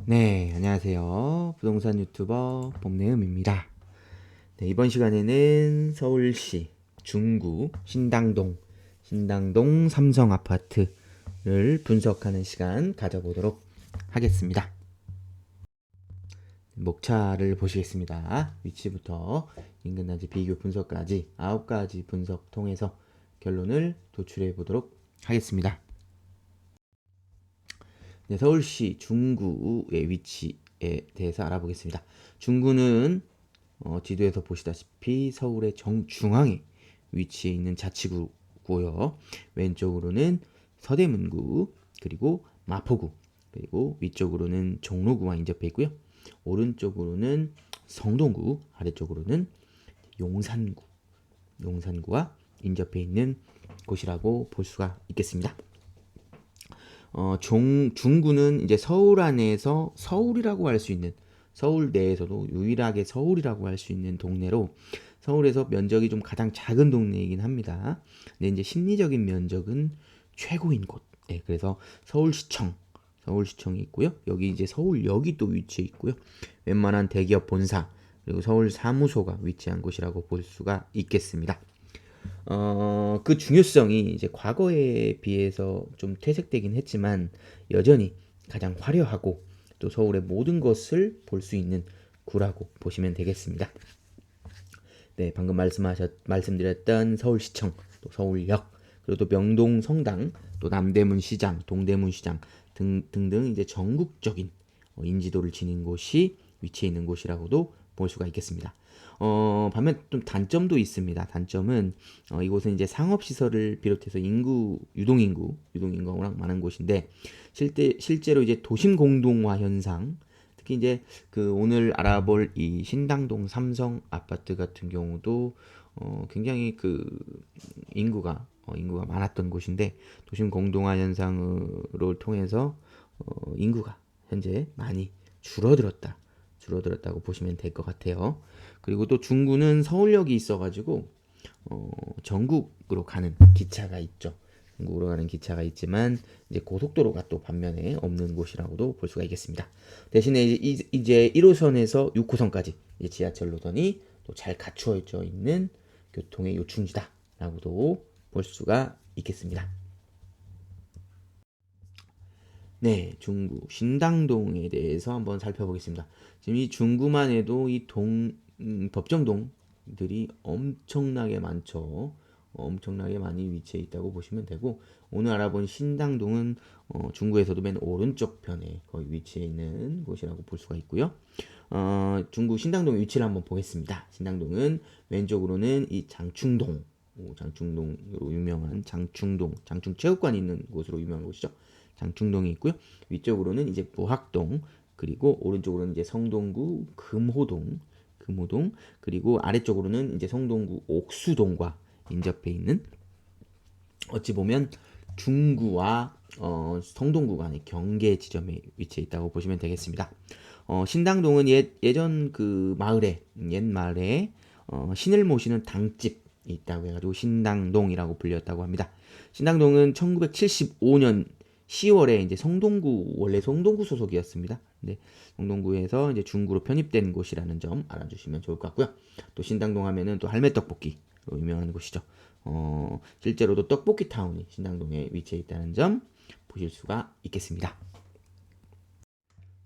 네, 안녕하세요. 부동산 유튜버 봄내음입니다. 네, 이번 시간에는 서울시 중구 신당동 삼성 아파트를 분석하는 시간 가져보도록 하겠습니다. 목차를 보시겠습니다. 위치부터 인근 단지 비교 분석까지 9가지 분석 통해서 결론을 도출해 보도록 하겠습니다. 네, 서울시 중구의 위치에 대해서 알아보겠습니다. 중구는 지도에서 보시다시피 서울의 정중앙에 위치해 있는 자치구고요. 왼쪽으로는 서대문구, 그리고 마포구, 그리고 위쪽으로는 종로구와 인접해 있고요. 오른쪽으로는 성동구, 아래쪽으로는 용산구와 인접해 있는 곳이라고 볼 수가 있겠습니다. 중구는 이제 서울 안에서 서울이라고 할 수 있는, 서울 내에서도 유일하게 서울이라고 할 수 있는 동네로 서울에서 면적이 좀 가장 작은 동네이긴 합니다. 근데 이제 심리적인 면적은 최고인 곳. 네, 그래서 서울시청이 있고요. 여기 이제 서울역이 또 위치해 있고요. 웬만한 대기업 본사, 그리고 서울 사무소가 위치한 곳이라고 볼 수가 있겠습니다. 그 중요성이 이제 과거에 비해서 좀 퇴색되긴 했지만 여전히 가장 화려하고 또 서울의 모든 것을 볼 수 있는 구라고 보시면 되겠습니다. 네, 방금 말씀드렸던 서울시청, 또 서울역, 그리고 또 명동 성당, 또 남대문 시장, 동대문 시장 등등 이제 전국적인 인지도를 지닌 곳이 위치해 있는 곳이라고도 볼 수가 있겠습니다. 반면 좀 단점도 있습니다. 단점은 이곳은 이제 상업시설을 비롯해서 유동인구가 워낙 많은 곳인데 실제로 이제 도심 공동화 현상, 특히 이제 그 오늘 알아볼 이 신당동 삼성 아파트 같은 경우도 굉장히 그 인구가 많았던 곳인데 도심 공동화 현상을 통해서 인구가 현재 많이 줄어들었다고 보시면 될 것 같아요. 그리고 또 중구는 서울역이 있어가지고 전국으로 가는 기차가 있죠. 전국으로 가는 기차가 있지만 이제 고속도로가 또 반면에 없는 곳이라고도 볼 수가 있겠습니다. 대신에 이제 1호선에서 6호선까지 이제 지하철 노선이 또 잘 갖추어져 있는 교통의 요충지다라고도 볼 수가 있겠습니다. 네, 중구 신당동에 대해서 한번 살펴보겠습니다. 지금 이 중구만 해도 법정동들이 엄청나게 많죠. 엄청나게 많이 위치해 있다고 보시면 되고 오늘 알아본 신당동은 중구에서도 맨 오른쪽 편에 거의 위치해 있는 곳이라고 볼 수가 있고요. 중구 신당동의 위치를 한번 보겠습니다. 신당동은 왼쪽으로는 이 장충동으로 유명한 장충체육관이 있는 곳으로 유명한 곳이죠. 장충동이 있고요. 위쪽으로는 이제 부학동, 그리고 오른쪽으로는 이제 성동구 금호동, 그리고 아래쪽으로는 이제 성동구 옥수동과 인접해 있는, 어찌 보면 중구와 성동구 간의 경계 지점에 위치해 있다고 보시면 되겠습니다. 신당동은 예전 그 옛 마을에 신을 모시는 당집이 있다고 해가지고 신당동이라고 불렸다고 합니다. 신당동은 1975년 10월에 이제 원래 성동구 소속이었습니다. 근데 성동구에서 이제 중구로 편입된 곳이라는 점 알아주시면 좋을 것 같고요. 또 신당동 하면은 또 할매떡볶이로 유명한 곳이죠. 실제로도 떡볶이 타운이 신당동에 위치해 있다는 점 보실 수가 있겠습니다.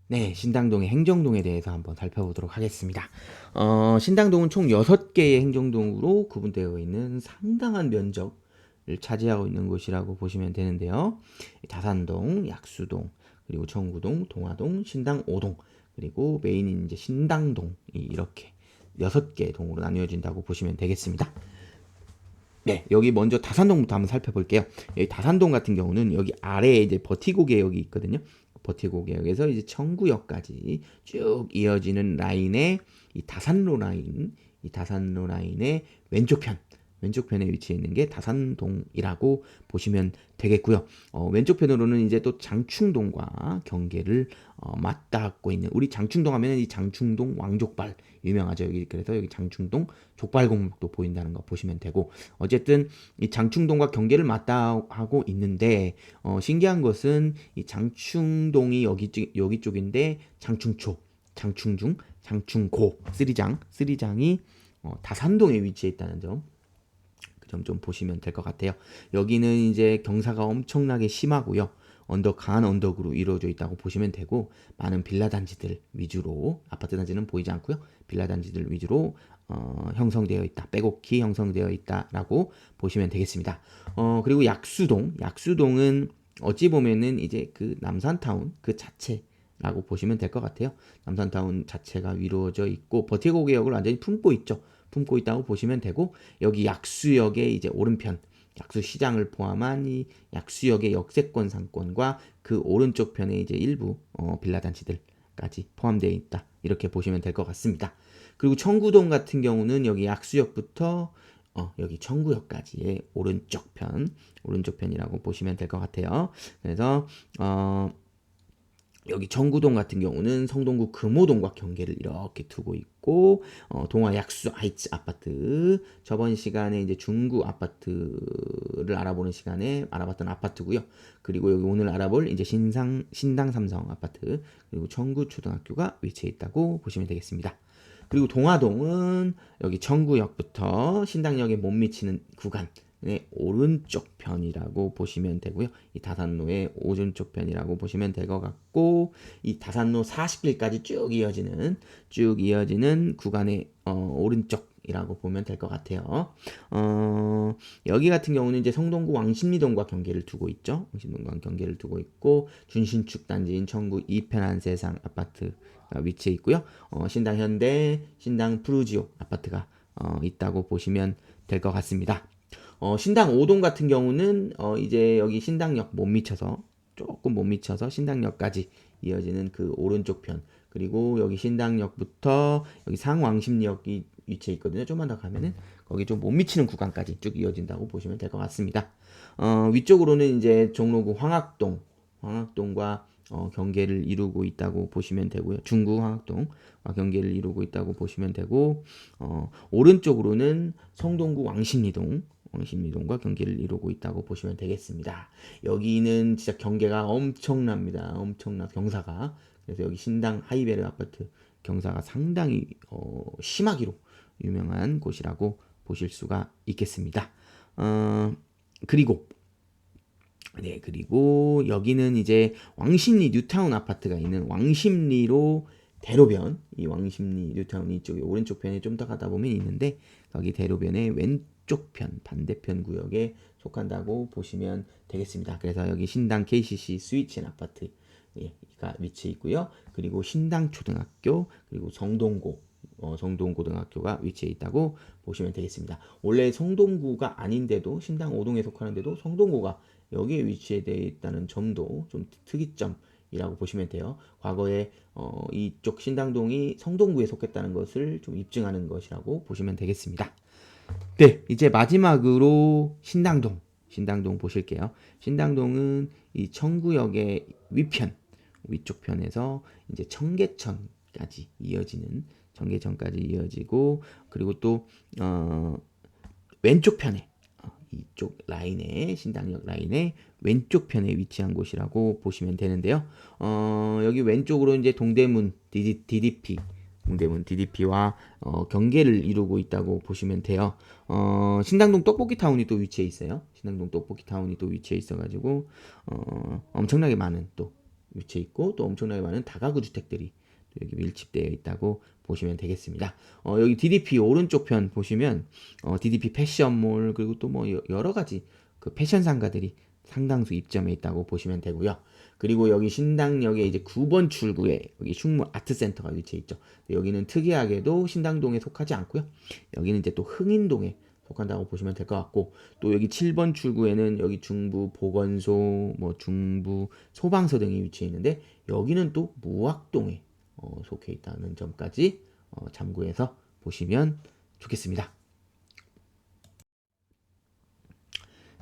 네, 신당동의 행정동에 대해서 한번 살펴보도록 하겠습니다. 신당동은 총 6개의 행정동으로 구분되어 있는 상당한 면적을 차지하고 있는 곳이라고 보시면 되는데요. 다산동, 약수동, 그리고 청구동, 동화동, 신당 5동, 그리고 메인인 이제 신당동이 이렇게 6개 동으로 나뉘어진다고 보시면 되겠습니다. 네, 여기 먼저 다산동부터 한번 살펴볼게요. 여기 다산동 같은 경우는 여기 아래에 이제 버티고 개역이 있거든요. 버티고 개역에서 이제 청구역까지 쭉 이어지는 라인의 이 다산로 라인의 왼쪽 편에 위치해 있는 게 다산동이라고 보시면 되겠고요. 왼쪽 편으로는 이제 또 장충동과 경계를 맞닿고 있는, 우리 장충동 하면 이 장충동 왕족발 유명하죠. 여기 그래서 여기 장충동 족발공목도 보인다는 거 보시면 되고, 어쨌든 이 장충동과 경계를 맞닿고 있는데 신기한 것은 이 장충동이 여기 쪽인데 장충초, 장충중, 장충고 쓰리장이 다산동에 위치해 있다는 점, 그 점 좀 보시면 될 것 같아요. 여기는 이제 경사가 엄청나게 심하고요. 강한 언덕으로 이루어져 있다고 보시면 되고, 많은 빌라 단지들 위주로, 아파트 단지는 보이지 않고요. 빌라 단지들 위주로 형성되어 있다, 빼곡히 형성되어 있다라고 보시면 되겠습니다. 그리고 약수동은 어찌 보면은 이제 그 남산타운 그 자체라고 보시면 될 것 같아요. 남산타운 자체가 이루어져 있고 버티고개역을 완전히 품고 있다고 보시면 되고, 여기 약수역의 이제 오른편, 약수시장을 포함한 이 약수역의 역세권 상권과 그 오른쪽 편에 이제 일부 빌라 단지들까지 포함되어 있다, 이렇게 보시면 될 것 같습니다. 그리고 청구동 같은 경우는 여기 약수역부터 여기 청구역까지의 오른쪽 편이라고 보시면 될 것 같아요. 그래서 여기 청구동 같은 경우는 성동구 금호동과 경계를 이렇게 두고 있고, 동아 약수 하이츠 아파트, 저번 시간에 이제 중구 아파트를 알아보는 시간에 알아봤던 아파트고요. 그리고 여기 오늘 알아볼 이제 신당 삼성 아파트, 그리고 청구 초등학교가 위치해 있다고 보시면 되겠습니다. 그리고 동아동은 여기 청구역부터 신당역에 못 미치는 구간, 오른쪽 편이라고 보시면 되고요. 이 다산로의 오른쪽 편이라고 보시면 될 것 같고, 이 다산로 40길까지 쭉 이어지는 구간의 오른쪽이라고 보면 될 것 같아요. 여기 같은 경우는 이제 성동구 왕십리동과 경계를 두고 있죠. 왕십리동과 경계를 두고 있고, 준신축 단지인 청구 이편한세상 아파트 위치해 있고요. 신당 현대, 신당 푸르지오 아파트가 있다고 보시면 될 것 같습니다. 신당 5동 같은 경우는 이제 여기 신당역 조금 못 미쳐서 신당역까지 이어지는 그 오른쪽 편, 그리고 여기 신당역부터 여기 상왕십리역이 위치해 있거든요. 좀만 더 가면은 거기 좀 못 미치는 구간까지 쭉 이어진다고 보시면 될 것 같습니다. 위쪽으로는 이제 종로구 황학동과 경계를 이루고 있다고 보시면 되고요. 중구 황학동과 경계를 이루고 있다고 보시면 되고, 오른쪽으로는 성동구 왕십리동과 경계를 이루고 있다고 보시면 되겠습니다. 여기는 진짜 경계가 엄청납니다. 경사가. 그래서 여기 신당 하이베르 아파트 경사가 상당히 심하기로 유명한 곳이라고 보실 수가 있겠습니다. 그리고 여기는 이제 왕십리 뉴타운 아파트가 있는 왕십리로 대로변, 이 왕십리 뉴타운 이쪽에 오른쪽 편에 좀 더 가다 보면 있는데, 여기 대로변의 왼쪽 편, 반대편 구역에 속한다고 보시면 되겠습니다. 그래서 여기 신당 KCC 스위치엔 아파트가 위치해 있고요. 그리고 신당 초등학교, 그리고 성동고등학교가 위치해 있다고 보시면 되겠습니다. 원래 성동구가 아닌데도, 신당 5동에 속하는데도 성동구가 여기에 위치되어 있다는 점도 좀 특이점이라고 보시면 돼요. 과거에 이쪽 신당동이 성동구에 속했다는 것을 좀 입증하는 것이라고 보시면 되겠습니다. 네, 이제 마지막으로 신당동 보실게요. 신당동은 이 청구역의 위쪽 편에서 이제 청계천까지 이어지고, 그리고 또 왼쪽 편에, 이쪽 라인에, 신당역 라인의 왼쪽 편에 위치한 곳이라고 보시면 되는데요. 여기 왼쪽으로 이제 동대문 DDP와 경계를 이루고 있다고 보시면 돼요. 신당동 떡볶이 타운이 또 위치해 있어요. 신당동 떡볶이 타운이 또 위치해 있어가지고 엄청나게 많은 또 위치해 있고, 또 엄청나게 많은 다가구 주택들이 여기 밀집되어 있다고 보시면 되겠습니다. 여기 DDP 오른쪽 편 보시면 DDP 패션몰, 그리고 또 뭐 여러 가지 그 패션 상가들이 상당수 입점해 있다고 보시면 되고요. 그리고 여기 신당역에 이제 9번 출구에 여기 흉물 아트센터가 위치해 있죠. 여기는 특이하게도 신당동에 속하지 않고요. 여기는 이제 또 흥인동에 속한다고 보시면 될 것 같고, 또 여기 7번 출구에는 여기 중부 보건소, 중부 소방서 등이 위치해 있는데, 여기는 또 무학동에 속해 있다는 점까지 참고해서 보시면 좋겠습니다.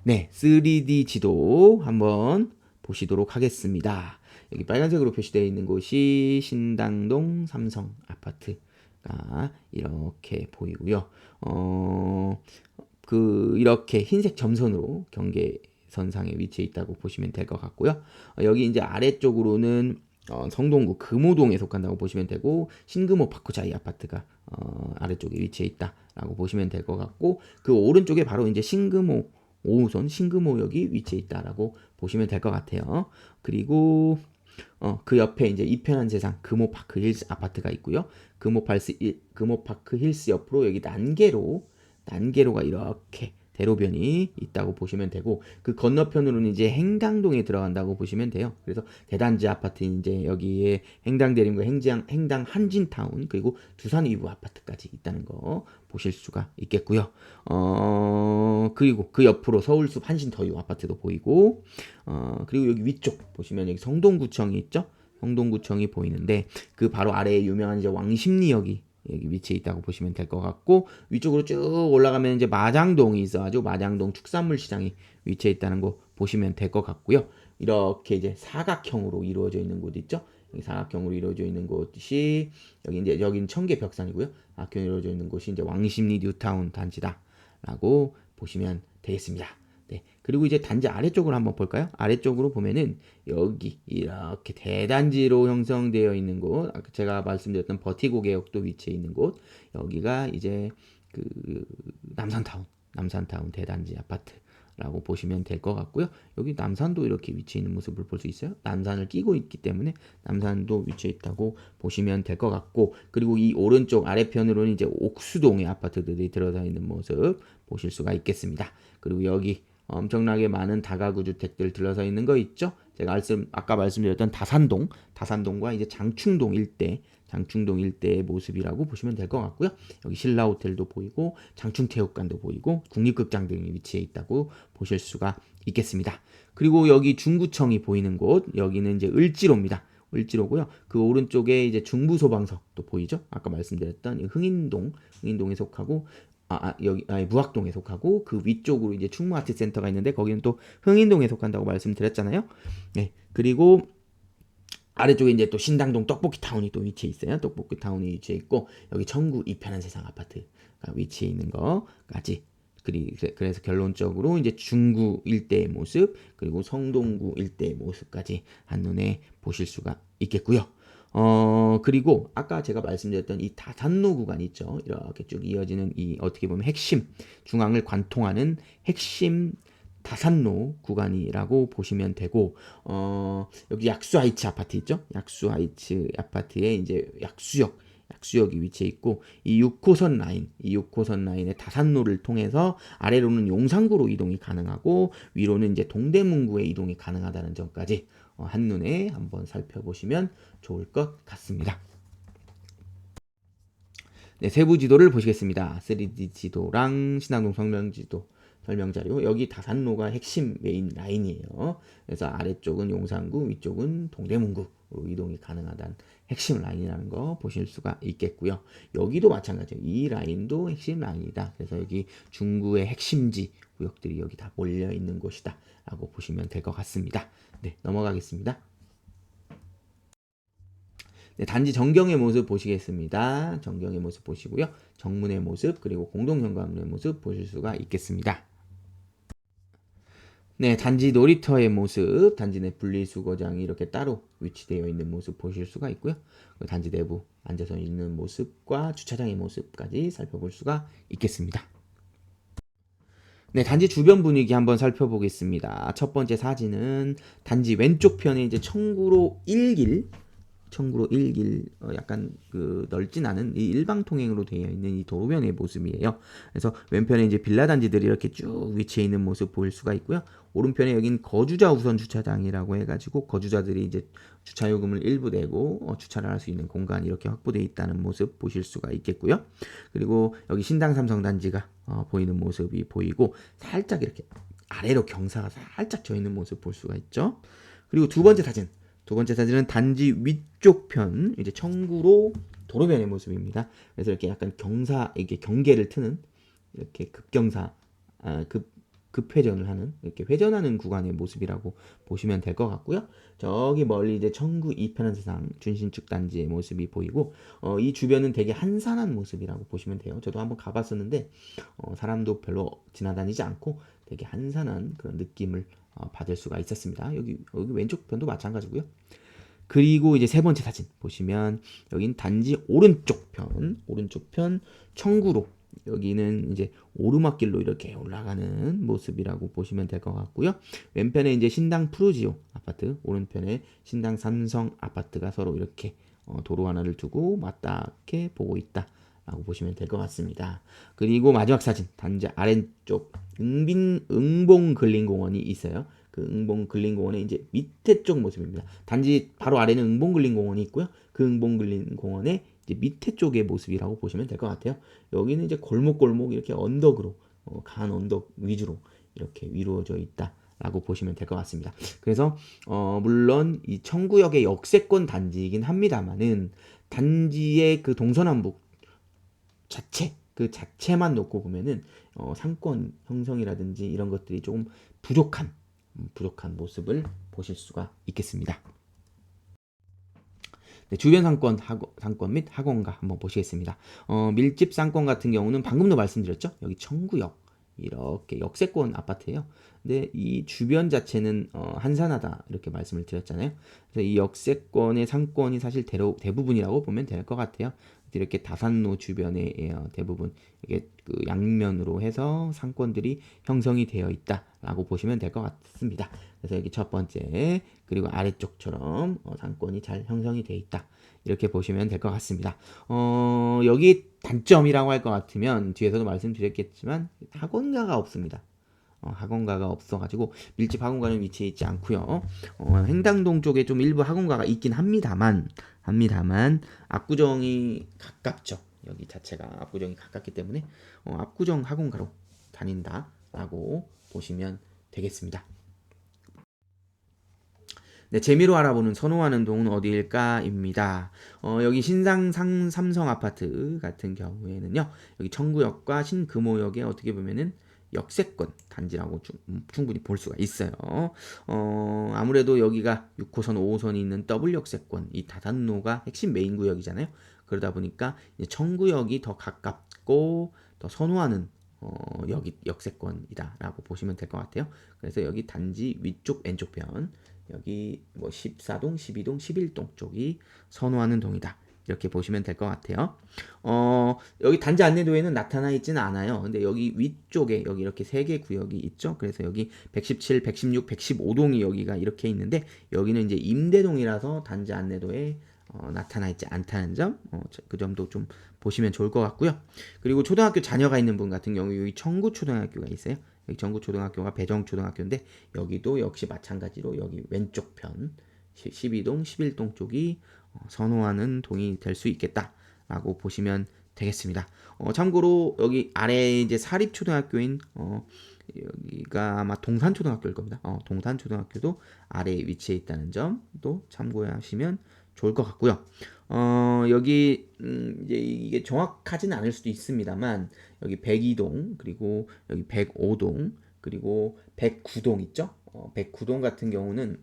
네, 3D 지도 한번 보시도록 하겠습니다. 여기 빨간색으로 표시되어 있는 곳이 신당동 삼성 아파트가 이렇게 보이고요. 이렇게 흰색 점선으로 경계선상에 위치해 있다고 보시면 될 것 같고요. 여기 이제 아래쪽으로는 성동구 금호동에 속한다고 보시면 되고, 신금호 파쿠자이 아파트가 아래쪽에 위치해 있다라고 보시면 될 것 같고, 그 오른쪽에 바로 이제 신금호 5호선 신금호역이 위치해 있다라고 보시면 될 것 같아요. 그리고 그 옆에 이제 이편한 세상 금호파크 힐스 아파트가 있고요. 금호파크 힐스 옆으로 여기 난계로가 이렇게 대로변이 있다고 보시면 되고, 그 건너편으로는 이제 행당동에 들어간다고 보시면 돼요. 그래서 대단지 아파트 이제 여기에 행당 대림과 행당 한진타운, 그리고 두산 위브 아파트까지 있다는 거 보실 수가 있겠고요. 그리고 그 옆으로 서울숲 한신더유 아파트도 보이고, 그리고 여기 위쪽 보시면 여기 성동구청이 있죠. 성동구청이 보이는데, 그 바로 아래에 유명한 이제 왕십리역이 여기 위치해 있다고 보시면 될 것 같고, 위쪽으로 쭉 올라가면 이제 마장동이 있어가지고 마장동 축산물 시장이 위치해 있다는 거 보시면 될 것 같고요. 이렇게 이제 사각형으로 이루어져 있는 곳 있죠. 여기 사각형으로 이루어져 있는 곳이 여기는 청계벽산이고요. 사각형으로 이루어져 있는 곳이 이제 왕십리 뉴타운 단지다라고 보시면 되겠습니다. 네. 그리고 이제 단지 아래쪽으로 한번 볼까요? 아래쪽으로 보면은 여기 이렇게 대단지로 형성되어 있는 곳, 아까 제가 말씀드렸던 버티고 개역도 위치해 있는 곳, 여기가 이제 그 남산타운 대단지 아파트라고 보시면 될 것 같고요. 여기 남산도 이렇게 위치해 있는 모습을 볼 수 있어요. 남산을 끼고 있기 때문에 남산도 위치해 있다고 보시면 될 것 같고, 그리고 이 오른쪽 아래편으로는 이제 옥수동의 아파트들이 들어서 있는 모습 보실 수가 있겠습니다. 그리고 여기 엄청나게 많은 다가구 주택들 들러서 있는 거 있죠? 제가 아까 말씀드렸던 다산동과 이제 장충동 일대의 모습이라고 보시면 될 것 같고요. 여기 신라호텔도 보이고 장충체육관도 보이고 국립극장 등이 위치해 있다고 보실 수가 있겠습니다. 그리고 여기 중구청이 보이는 곳, 여기는 이제 을지로고요. 그 오른쪽에 이제 중부소방서도 보이죠? 아까 말씀드렸던 흥인동에 속하고, 여기 무학동에 속하고, 그 위쪽으로 이제 충무아트센터가 있는데 거기는 또 흥인동에 속한다고 말씀드렸잖아요. 네. 그리고 아래쪽에 이제 또 신당동 떡볶이타운이 또 위치해 있어요. 떡볶이타운이 위치해 있고, 여기 청구 이편한 세상 아파트가 위치해 있는 거까지. 그래서 결론적으로 이제 중구 일대의 모습, 그리고 성동구 일대의 모습까지 한눈에 보실 수가 있겠고요. 그리고 아까 제가 말씀드렸던 이 다산로 구간 있죠. 이렇게 쭉 이어지는 이 어떻게 보면 중앙을 관통하는 핵심 다산로 구간이라고 보시면 되고, 여기 약수하이츠 아파트 있죠. 약수하이츠 아파트에 이제 약수역이 위치해 있고, 이 6호선 라인의 다산로를 통해서 아래로는 용산구로 이동이 가능하고, 위로는 이제 동대문구에 이동이 가능하다는 점까지 한눈에 한번 살펴보시면 좋을 것 같습니다. 네, 세부 지도를 보시겠습니다. 3D 지도랑 신항동 설명자료. 여기 다산로가 핵심 메인 라인이에요. 그래서 아래쪽은 용산구, 위쪽은 동대문구로 이동이 가능하다는 핵심 라인이라는 거 보실 수가 있겠고요. 여기도 마찬가지예요. 이 라인도 핵심 라인이다. 그래서 여기 중구의 핵심지 구역들이 여기 다 몰려 있는 곳이다 라고 보시면 될 것 같습니다. 네, 넘어가겠습니다. 네, 단지 전경의 모습 보시겠습니다. 전경의 모습 보시고요. 정문의 모습, 그리고 공동현관문의 모습 보실 수가 있겠습니다. 네, 단지 놀이터의 모습, 단지 내 분리수거장이 이렇게 따로 위치되어 있는 모습 보실 수가 있고요. 단지 내부 앉아서 있는 모습과 주차장의 모습까지 살펴볼 수가 있겠습니다. 네, 단지 주변 분위기 한번 살펴보겠습니다. 첫 번째 사진은 단지 왼쪽 편에 이제 청구로 1길, 약간 그 넓진 않은 이 일방 통행으로 되어 있는 이 도로변의 모습이에요. 그래서 왼편에 이제 빌라 단지들이 이렇게 쭉 위치해 있는 모습 보일 수가 있고요. 오른편에 여긴 거주자 우선 주차장이라고 해가지고 거주자들이 이제 주차 요금을 일부 내고 주차를 할 수 있는 공간이 이렇게 확보되어 있다는 모습 보실 수가 있겠고요. 그리고 여기 신당 삼성 단지가 보이는 모습이 보이고, 살짝 이렇게 아래로 경사가 살짝 져 있는 모습 볼 수가 있죠. 그리고 두 번째 사진은 단지 위쪽 편, 이제 청구로 도로변의 모습입니다. 그래서 이렇게 약간 이게 경계를 트는, 이렇게 급회전을 하는 이렇게 회전하는 구간의 모습이라고 보시면 될 것 같고요. 저기 멀리 이제 청구 이편한 세상 준신축 단지의 모습이 보이고 이 주변은 되게 한산한 모습이라고 보시면 돼요. 저도 한번 가봤었는데 사람도 별로 지나다니지 않고 되게 한산한 그런 느낌을 받을 수가 있었습니다. 여기 왼쪽 편도 마찬가지고요. 그리고 이제 세 번째 사진 보시면 여긴 단지 오른쪽 편 청구로 여기는 이제 오르막길로 이렇게 올라가는 모습이라고 보시면 될 것 같고요. 왼편에 이제 신당 푸르지오 아파트, 오른편에 신당 삼성 아파트가 서로 이렇게 도로 하나를 두고 맞닿게 보고 있다라고 보시면 될 것 같습니다. 그리고 마지막 사진 단지 아래쪽 응봉 근린공원이 있어요. 그 응봉 근린공원의 이제 밑에 쪽 모습입니다. 단지 바로 아래는 응봉 근린공원이 있고요. 그 응봉 근린공원의 이제 밑에 쪽의 모습이라고 보시면 될 것 같아요. 여기는 이제 골목골목 이렇게 언덕으로 간 언덕 위주로 이렇게 이루어져 있다라고 보시면 될 것 같습니다. 그래서 물론 이 청구역의 역세권 단지이긴 합니다만은 단지의 그 동서남북 그 자체만 놓고 보면은 상권 형성이라든지 이런 것들이 조금 부족한 모습을 보실 수가 있겠습니다. 네, 주변 상권 및 학원가 한번 보시겠습니다. 밀집 상권 같은 경우는 방금도 말씀드렸죠. 여기 청구역 이렇게 역세권 아파트예요. 근데 이 주변 자체는 한산하다 이렇게 말씀을 드렸잖아요. 그래서 이 역세권의 상권이 사실 대부분이라고 보면 될 것 같아요. 이렇게 다산로 주변에 대부분 이게 그 양면으로 해서 상권들이 형성이 되어 있다라고 보시면 될 것 같습니다. 그래서 여기 첫 번째 그리고 아래쪽처럼 상권이 잘 형성이 되어 있다. 이렇게 보시면 될 것 같습니다. 여기 단점이라고 할 것 같으면 뒤에서도 말씀드렸겠지만 학원가가 없습니다. 학원가가 없어가지고 밀집 학원가는 위치해 있지 않고요. 행당동 쪽에 좀 일부 학원가가 있긴 합니다만 압구정이 가깝죠. 여기 자체가 압구정이 가깝기 때문에 압구정 학원가로 다닌다라고 보시면 되겠습니다. 네, 재미로 알아보는 선호하는 동은 어디일까입니다. 여기 삼성 아파트 같은 경우에는요. 여기 청구역과 신금호역에 어떻게 보면은 역세권 단지라고 충분히 볼 수가 있어요. 아무래도 여기가 6호선, 5호선이 있는 더블 역세권, 이 다단로가 핵심 메인 구역이잖아요. 그러다 보니까 청구역이 더 가깝고 더 선호하는 여기 역세권이다라고 보시면 될 것 같아요. 그래서 여기 단지 위쪽 왼쪽 편 여기 뭐 14동, 12동, 11동 쪽이 선호하는 동이다. 이렇게 보시면 될 것 같아요. 여기 단지 안내도에는 나타나 있지는 않아요. 근데 여기 위쪽에 여기 이렇게 세 개 구역이 있죠. 그래서 여기 117, 116, 115동이 여기가 이렇게 있는데 여기는 이제 임대동이라서 단지 안내도에 나타나 있지 않다는 점, 그 점도 좀 보시면 좋을 것 같고요. 그리고 초등학교 자녀가 있는 분 같은 경우 여기 청구초등학교가 있어요. 여기 청구초등학교가 배정초등학교인데 여기도 역시 마찬가지로 여기 왼쪽 편 12동, 11동 쪽이 선호하는 동이 될 수 있겠다라고 보시면 되겠습니다. 참고로 여기 아래 이제 사립초등학교인 여기가 아마 동산초등학교일 겁니다. 동산초등학교도 아래에 위치해 있다는 점도 참고하시면 좋을 것 같고요. 여기 이제 이게 정확하진 않을 수도 있습니다만 여기 102동 그리고 여기 105동 그리고 109동 있죠? 109동 같은 경우는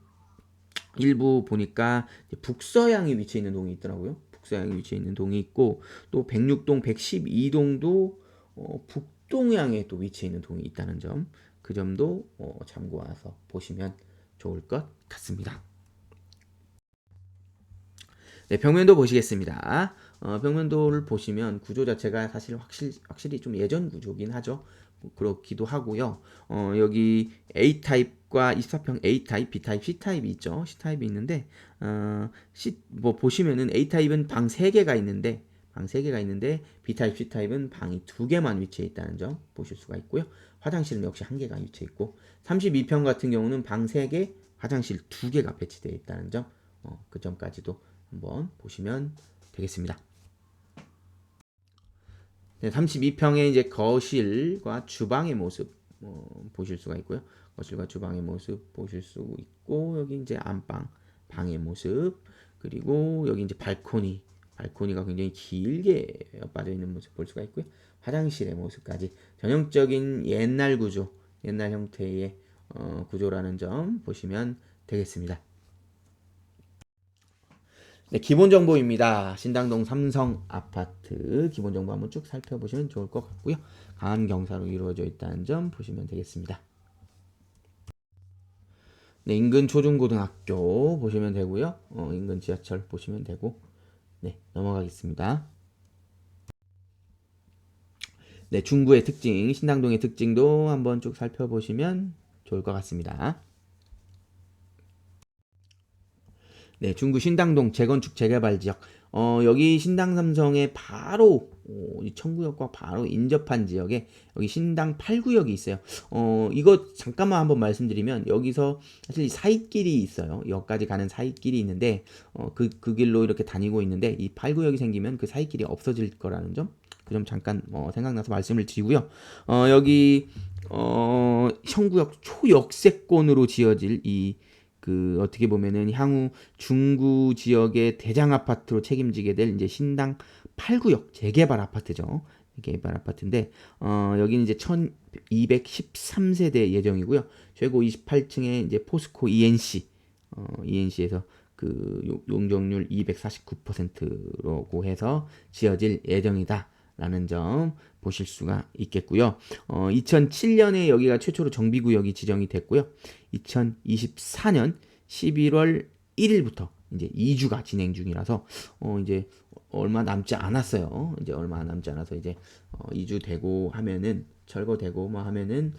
일부 보니까 북서향에 위치해 있는 동이 있더라고요. 북서향에 위치해 있는 동이 있고 또 106동, 112동도 북동향에 또 위치해 있는 동이 있다는 점, 그 점도 참고해서 보시면 좋을 것 같습니다. 네, 벽면도 보시겠습니다. 벽면도를 보시면 구조 자체가 사실 확실히 좀 예전 구조긴 하죠. 뭐 그렇기도 하고요. 여기 A타입과 24평 A타입, B타입, C타입이 있죠. C타입이 있는데 뭐 보시면은 A타입은 방 3개가 있는데 B타입, C타입은 방이 2개만 위치해 있다는 점 보실 수가 있고요. 화장실은 역시 1개가 위치해 있고 32평 같은 경우는 방 3개, 화장실 2개가 배치되어 있다는 점, 그 점까지도 한번 보시면 되겠습니다. 네, 32평의 이제 거실과 주방의 모습 보실 수가 있고요. 거실과 주방의 모습 보실 수 있고 여기 이제 안방 방의 모습 그리고 여기 이제 발코니가 굉장히 길게 빠져 있는 모습 볼 수가 있고요. 화장실의 모습까지 전형적인 옛날 구조 옛날 형태의 구조라는 점 보시면 되겠습니다. 네, 기본 정보입니다. 신당동 삼성 아파트 기본 정보 한번 쭉 살펴보시면 좋을 것 같고요. 강한 경사로 이루어져 있다는 점 보시면 되겠습니다. 네, 인근 초중고등학교 보시면 되고요. 인근 지하철 보시면 되고, 네, 넘어가겠습니다. 네, 중구의 특징, 신당동의 특징도 한번 쭉 살펴보시면 좋을 것 같습니다. 네, 중구 신당동 재건축 재개발 지역. 여기 신당 삼성의 바로 이 청구역과 바로 인접한 지역에 여기 신당 8구역이 있어요. 이거 잠깐만 한번 말씀드리면 여기서 사실 이 사이길이 있어요. 역까지 가는 사이길이 있는데 그 길로 이렇게 다니고 있는데 이 8구역이 생기면 그 사이길이 없어질 거라는 점. 그 점 잠깐 생각나서 말씀을 드리고요. 여기 청구역 초역세권으로 지어질 이 어떻게 보면은 향후 중구 지역의 대장 아파트로 책임지게 될 이제 신당 8구역 재개발 아파트죠. 개발 아파트인데 여기는 이제 1213세대 예정이고요. 최고 28층에 이제 포스코 ENC에서 용적률 249%라고 해서 지어질 예정이다라는 점 보실 수가 있겠고요. 2007년에 여기가 최초로 정비구역이 지정이 됐고요. 2024년 11월 1일부터 이제 2주가 진행 중이라서 이제 얼마 남지 않았어요. 이제 얼마 남지 않아서 이제 2주 되고 하면은 철거되고 뭐 하면은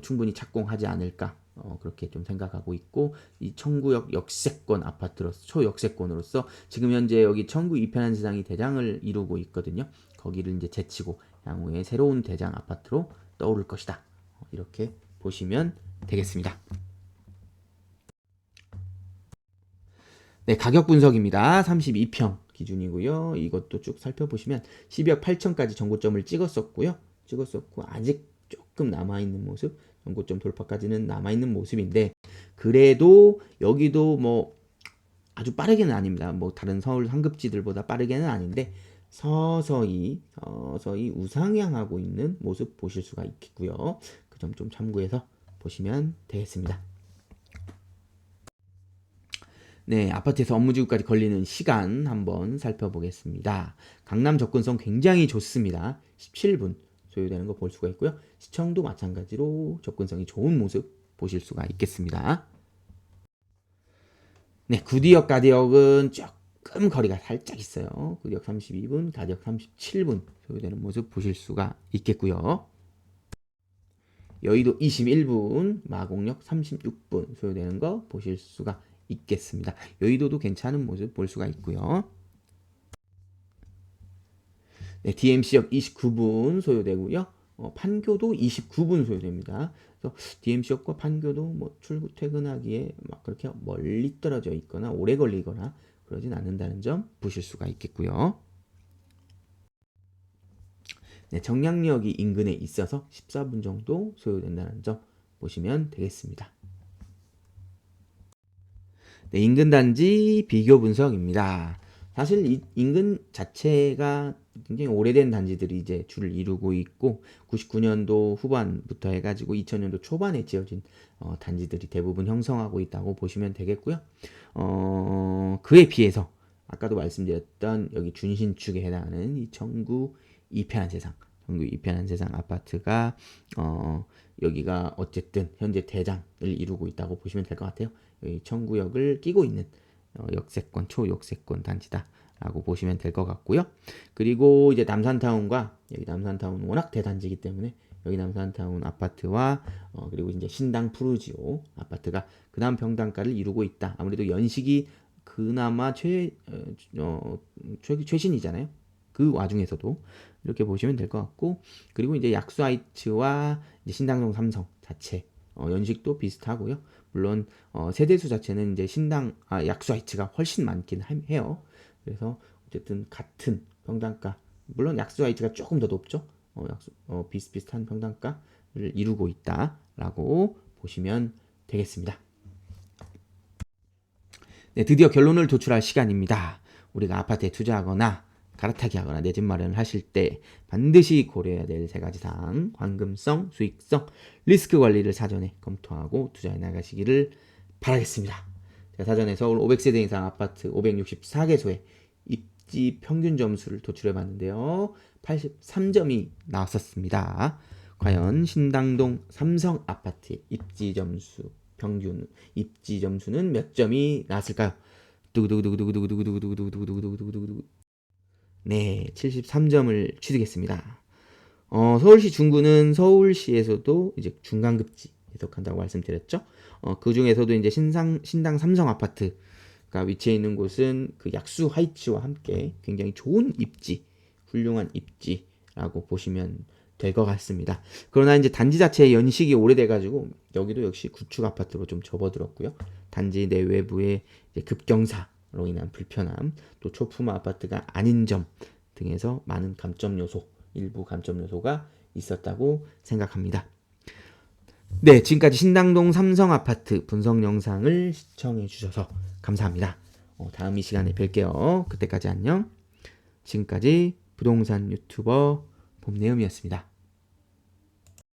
충분히 착공하지 않을까 그렇게 좀 생각하고 있고 이 청구역 역세권 아파트로서 초역세권으로서 지금 현재 여기 청구 이편한 세상이 대장을 이루고 있거든요. 거기를 이제 제치고 향후에 새로운 대장 아파트로 떠오를 것이다. 이렇게 보시면 되겠습니다. 네, 가격 분석입니다. 32평 기준이고요. 이것도 쭉 살펴보시면 12억 8천까지 정고점을 찍었었고 아직 조금 남아있는 모습, 정고점 돌파까지는 남아있는 모습인데 그래도 여기도 뭐 아주 빠르게는 아닙니다. 뭐 다른 서울 상급지들보다 빠르게는 아닌데 서서히 우상향하고 있는 모습 보실 수가 있겠고요. 그 점 좀 참고해서 보시면 되겠습니다. 네, 아파트에서 업무지구까지 걸리는 시간 한번 살펴보겠습니다. 강남 접근성 굉장히 좋습니다. 17분 소요되는 거 볼 수가 있고요. 시청도 마찬가지로 접근성이 좋은 모습 보실 수가 있겠습니다. 네, 구디역 가디역은 조금 거리가 살짝 있어요. 구디역 32분, 가디역 37분 소요되는 모습 보실 수가 있겠고요. 여의도 21분, 마곡역 36분 소요되는 거 보실 수가 있겠습니다. 여의도도 괜찮은 모습 볼 수가 있고요. 네, DMC역 29분 소요되고요. 판교도 29분 소요됩니다. 그래서 DMC역과 판교도 뭐 출구 퇴근하기에 막 그렇게 멀리 떨어져 있거나 오래 걸리거나 그러진 않는다는 점 보실 수가 있겠고요. 네, 정량역이 인근에 있어서 14분 정도 소요된다는 점 보시면 되겠습니다. 네, 인근 단지 비교 분석입니다. 사실 이 인근 자체가 굉장히 오래된 단지들이 이제 줄을 이루고 있고 99년도 후반부터 해가지고 2000년도 초반에 지어진 단지들이 대부분 형성하고 있다고 보시면 되겠고요. 그에 비해서 아까도 말씀드렸던 여기 준신축에 해당하는 이 청구 이편한 세상 아파트가 여기가 어쨌든 현재 대장을 이루고 있다고 보시면 될 것 같아요. 여기 청구역을 끼고 있는 역세권 초역세권 단지다라고 보시면 될 것 같고요. 그리고 이제 남산타운과 여기 남산타운 워낙 대단지이기 때문에 여기 남산타운 아파트와 그리고 이제 신당 푸르지오 아파트가 그 다음 평당가를 이루고 있다. 아무래도 연식이 그나마 최신이잖아요. 그 와중에서도 이렇게 보시면 될 것 같고 그리고 이제 약수아이츠와 이제 신당동 삼성 자체 연식도 비슷하고요. 물론 세대수 자체는 이제 약수아이츠가 훨씬 많긴 해요. 그래서 어쨌든 같은 평당가 물론 약수아이츠가 조금 더 높죠. 비슷비슷한 평당가를 이루고 있다라고 보시면 되겠습니다. 네, 드디어 결론을 도출할 시간입니다. 우리가 아파트에 투자하거나 갈아타기 하거나 내 집 마련을 하실 때 반드시 고려해야 될 세 가지 사항, 환금성, 수익성, 리스크 관리를 사전에 검토하고 투자해 나가시기를 바라겠습니다. 제가 사전에 서울 500세대 이상 아파트 564개소의 입지 평균 점수를 도출해 봤는데요. 83점이 나왔었습니다. 과연 신당동 삼성 아파트의 입지 점수 평균 입지 점수는 몇 점이 나왔을까요? 두구두구두구두구두구두구두구두구두구두구두구두구. 네, 73점을 취득했습니다. 서울시 중구는 서울시에서도 이제 중간급지 해석한다고 말씀드렸죠. 그 중에서도 이제 신당 삼성 아파트가 위치해 있는 곳은 그 약수 하이츠와 함께 굉장히 좋은 입지, 훌륭한 입지라고 보시면 될 것 같습니다. 그러나 이제 단지 자체의 연식이 오래돼가지고 여기도 역시 구축 아파트로 좀 접어들었고요. 단지 내외부의 급경사로 인한 불편함, 또 초품화 아파트가 아닌 점 등에서 많은 감점 요소, 일부 감점 요소가 있었다고 생각합니다. 네, 지금까지 신당동 삼성 아파트 분석 영상을 시청해 주셔서 감사합니다. 다음 이 시간에 뵐게요. 그때까지 안녕. 지금까지 부동산 유튜버 봄내음이었습니다.